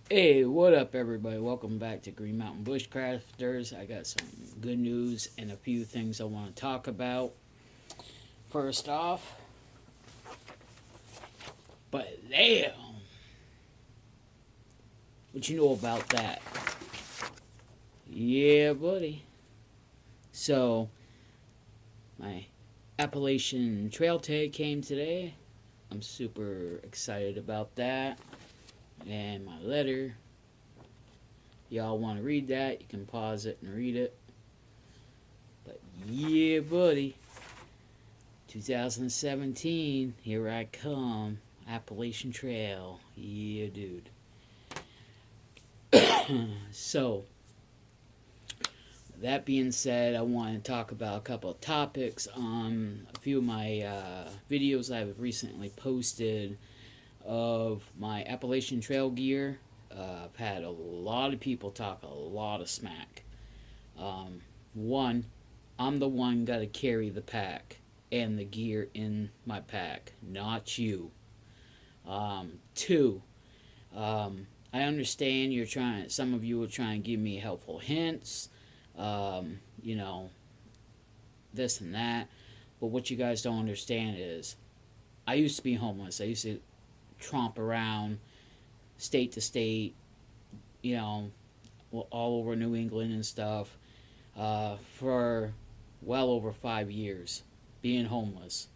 Hey, what up, everybody? Welcome back to Green Mountain Bushcrafters. I got some good news and a few things I want to talk about. First off, but damn, what you know about that? Yeah, buddy. So, my Appalachian Trail tag came today. I'm super excited about that. And my letter, y'all want to read that, you can pause it and read it. But yeah, buddy. 2017, here I come. Appalachian Trail. Yeah, dude. So, that being said, I want to talk about a couple of topics on a few of my videos I've recently posted of my Appalachian Trail gear. I've had a lot of people talk a lot of smack. One, I'm the one got to carry the pack and the gear in my pack, not you. Two, I understand you're trying. Some of you are trying to give me helpful hints. You know, this and that. But what you guys don't understand is, I used to be homeless. I used to tromp around state to state. You know, all over New England and stuff. For well over 5 years, being homeless.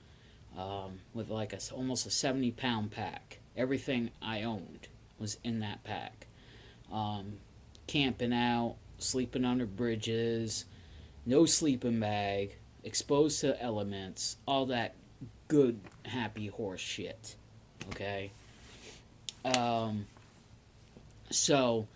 With like almost a 70-pound pack. Everything I owned was in that pack. Camping out, sleeping under bridges, no sleeping bag, exposed to elements, all that good, happy horse shit. Okay? So,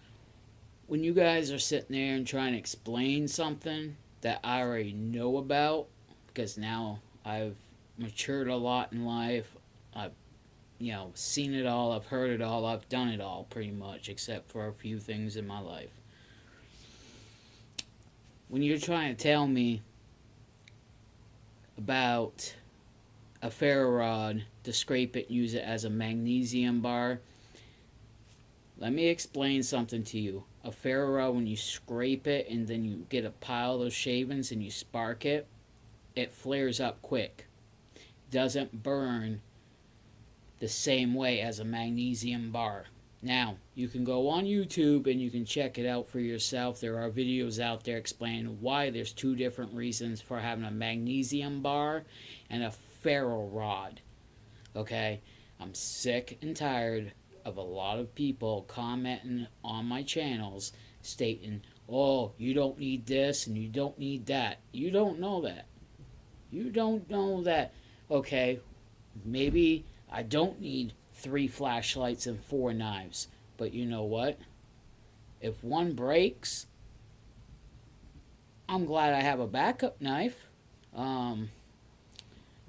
when you guys are sitting there and trying to explain something that I already know about, because now I've matured a lot in life, I've seen it all, I've heard it all, I've done it all pretty much, except for a few things in my life. When you're trying to tell me about a ferro rod to scrape it and use it as a magnesium bar, let me explain something to you. A ferro rod, when you scrape it and then you get a pile of those shavings and you spark it, it flares up quick. Doesn't burn the same way as a magnesium bar. Now, you can go on YouTube and you can check it out for yourself. There are videos out there explaining why there's two different reasons for having a magnesium bar and a ferro rod. Okay? I'm sick and tired of a lot of people commenting on my channels stating, oh, you don't need this and you don't need that. You don't know that. You don't know that. Okay, maybe I don't need 3 flashlights and 4 knives. But you know what? If one breaks, I'm glad I have a backup knife.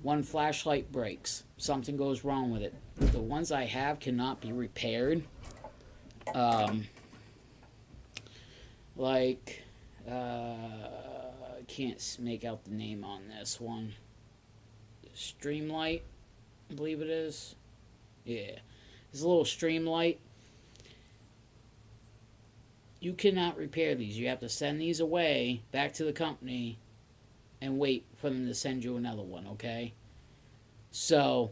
One flashlight breaks. Something goes wrong with it. The ones I have cannot be repaired. Like, I can't make out the name on this one. Streamlight, I believe it is. Yeah. It's a little Streamlight. You cannot repair these. You have to send these away back to the company and wait for them to send you another one, okay? So,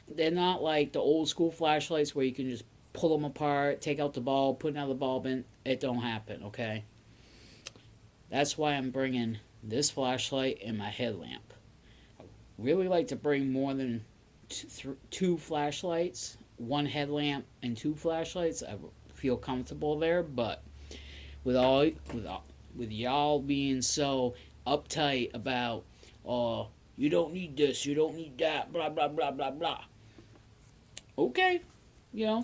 they're not like the old school flashlights where you can just pull them apart, take out the bulb, put another bulb in. It don't happen, okay? That's why I'm bringing this flashlight and my headlamp. I really like to bring more than 2 flashlights, 1 headlamp and 2 flashlights. I feel comfortable there, but with y'all being so uptight about, oh, you don't need this, you don't need that, blah blah blah blah blah. Okay,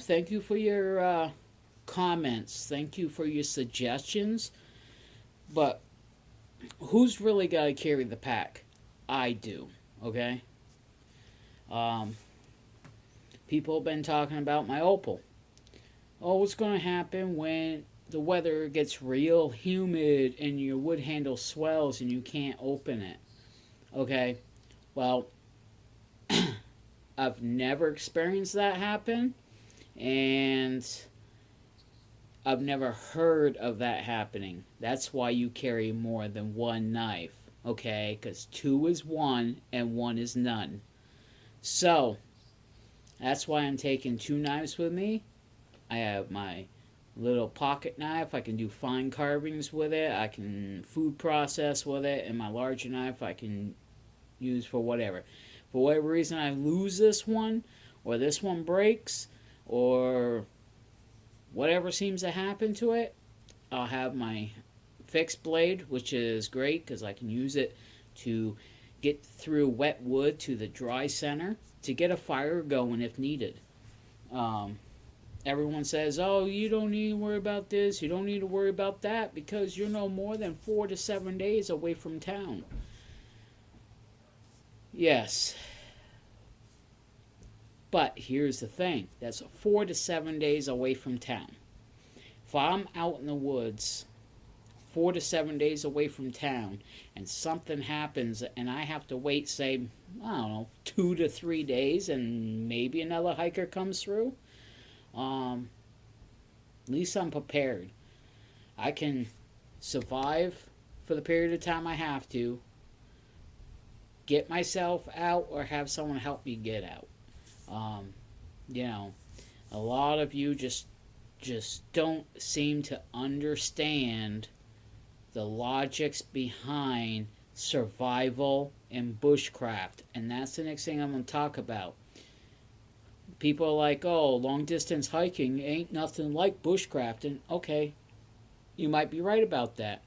thank you for your comments, thank you for your suggestions, but who's really got to carry the pack? I do. Okay. People have been talking about my opal. Oh, what's going to happen when the weather gets real humid and your wood handle swells and you can't open it? Okay, well, I've never experienced that happen, And I've never heard of that happening. That's why you carry more than one knife, okay? Because two is one and one is none. So, that's why I'm taking two knives with me. I have my little pocket knife. I can do fine carvings with it. I can food process with it. And my larger knife I can use for whatever. For whatever reason I lose this one, or this one breaks, or whatever seems to happen to it, I'll have my fixed blade, which is great because I can use it to get through wet wood to the dry center to get a fire going if needed. Um, Everyone says, oh, you don't need to worry about this, you don't need to worry about that because you're no more than 4 to 7 days away from town. Yes, but here's the thing, that's 4 to 7 days away from town. If I'm out in the woods 4 to 7 days away from town and something happens and I have to wait, say, I don't know, 2 to 3 days and maybe another hiker comes through, at least I'm prepared. I can survive for the period of time I have to, get myself out, or have someone help me get out. Um, you know, a lot of you just don't seem to understand the logics behind survival and bushcraft, and that's the next thing I'm going to talk about. People are like, oh, long distance hiking ain't nothing like bushcrafting. Okay, you might be right about that,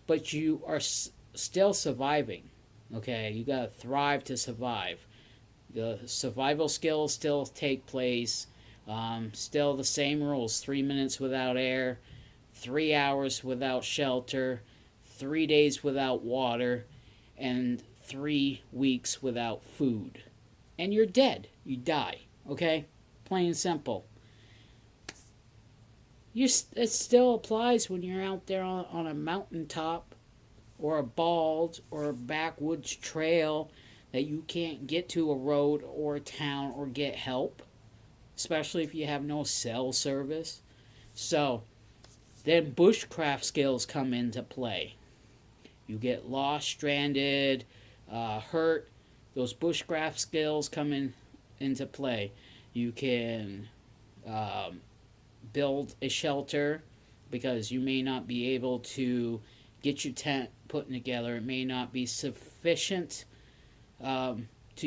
but you are still surviving. Okay, you gotta thrive to survive. The survival skills still take place. Still the same rules: 3 minutes without air, 3 hours without shelter, 3 days without water, and 3 weeks without food. And you're dead. You die. Okay? Plain and simple. It still applies when you're out there on a mountaintop or a bald or a backwoods trail that you can't get to a road or a town or get help, especially if you have no cell service. So, then bushcraft skills come into play. You get lost, stranded, hurt. Those bushcraft skills come into play. You can build a shelter because you may not be able to get your tent put together. It may not be sufficient to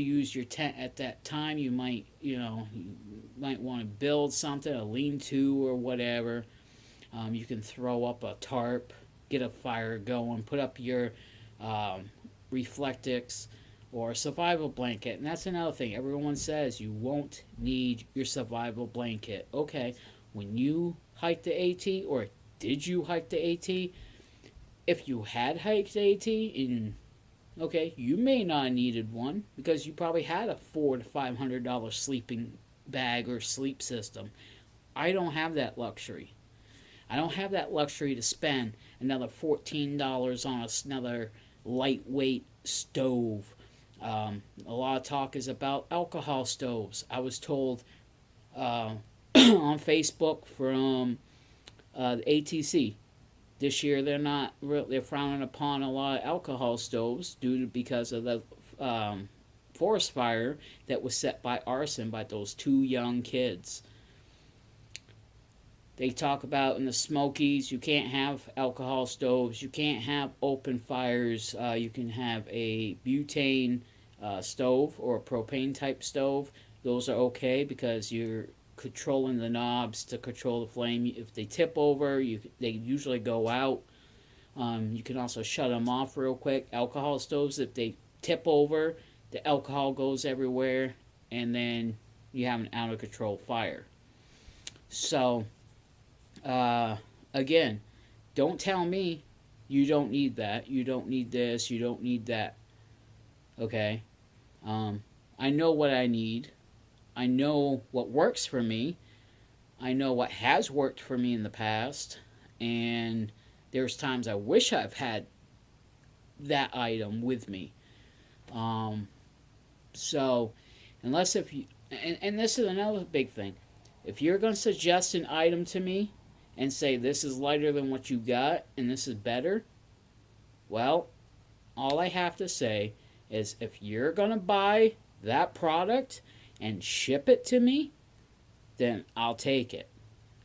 use your tent at that time. You might want to build something, a lean-to or whatever. You can throw up a tarp, get a fire going, put up your reflectix or a survival blanket. And that's another thing. Everyone says you won't need your survival blanket. Okay, when you hiked the AT, or did you hike the AT? If you had hiked the AT, okay, you may not have needed one because you probably had a $400 to $500 sleeping bag or sleep system. I don't have that luxury. I don't have that luxury to spend another $14 on another lightweight stove. A lot of talk is about alcohol stoves. I was told on Facebook from the ATC this year they're frowning upon a lot of alcohol stoves because of the forest fire that was set by arson by those two young kids. They talk about in the Smokies, you can't have alcohol stoves, you can't have open fires, you can have a butane stove or a propane type stove. Those are okay because you're controlling the knobs to control the flame. If they tip over, they usually go out. You can also shut them off real quick. Alcohol stoves, if they tip over, the alcohol goes everywhere, and then you have an out of control fire. So, again, don't tell me you don't need that, you don't need this, you don't need that. Okay? I know what I need. I know what works for me. I know what has worked for me in the past. And there's times I wish I've had that item with me. So, And this is another big thing. If you're going to suggest an item to me and say this is lighter than what you got and this is better, well, all I have to say is if you're going to buy that product and ship it to me, then I'll take it.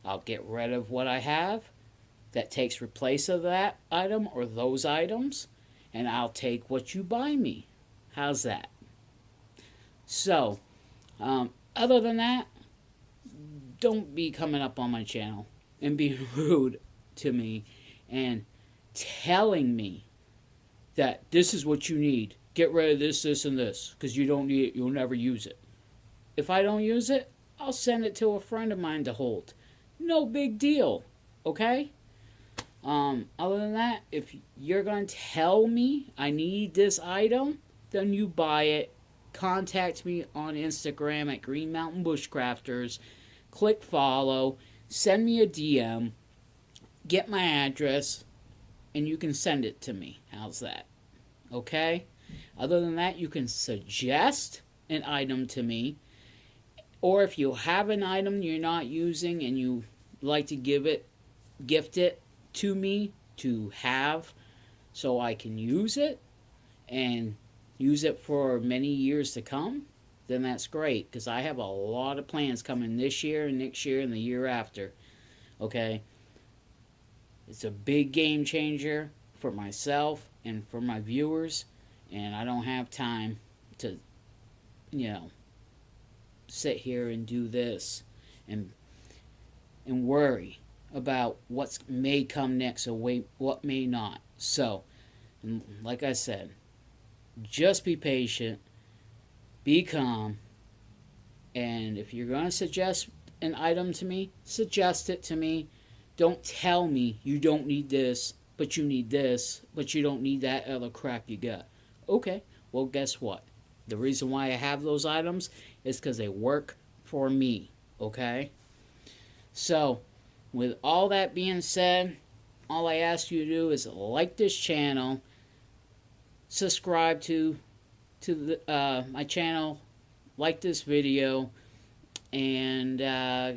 I'll get rid of what I have that takes replace of that item or those items, and I'll take what you buy me. How's that? So, other than that, don't be coming up on my channel and being rude to me and telling me that this is what you need. Get rid of this, this, and this, because you don't need it. You'll never use it. If I don't use it, I'll send it to a friend of mine to hold. No big deal, okay? Other than that, if you're going to tell me I need this item, then you buy it. Contact me on Instagram at Green Mountain Bushcrafters. Click follow. Send me a DM. Get my address. And you can send it to me. How's that? Okay? Other than that, you can suggest an item to me. Or if you have an item you're not using and you like to gift it to me to have so I can use it and use it for many years to come, then that's great, because I have a lot of plans coming this year and next year and the year after. Okay? It's a big game changer for myself and for my viewers, and I don't have time to, sit here and do this and worry about what may come next or what may not. So, like I said, just be patient, be calm, and if you're going to suggest an item to me, suggest it to me. Don't tell me you don't need this, but you need this, but you don't need that other crap you got. Okay, well, guess what? The reason why I have those items is because they work for me, okay? So, with all that being said, all I ask you to do is like this channel, subscribe to my channel, like this video, and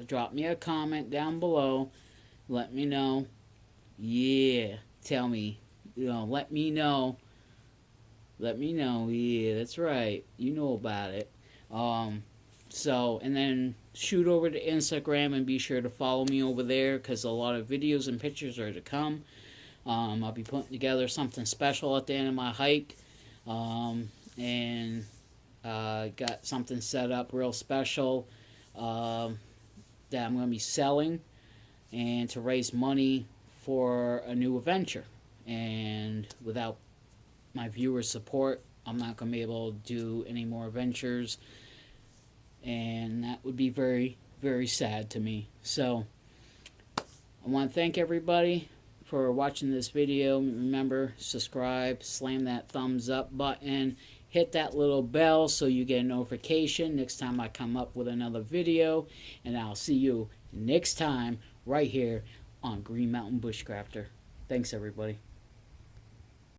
drop me a comment down below. Let me know. Yeah, tell me. Let me know. Let me know. Yeah, that's right. You know about it. And then shoot over to Instagram and be sure to follow me over there, because a lot of videos and pictures are to come. I'll be putting together something special at the end of my hike. And got something set up real special that I'm going to be selling, and to raise money for a new adventure. And without my viewers' support, I'm not going to be able to do any more adventures, and that would be very, very sad to me. So I want to thank everybody for watching this video. Remember, subscribe, slam that thumbs up button, hit that little bell so you get a notification next time I come up with another video, and I'll see you next time right here on Green Mountain Bushcrafter. Thanks, everybody.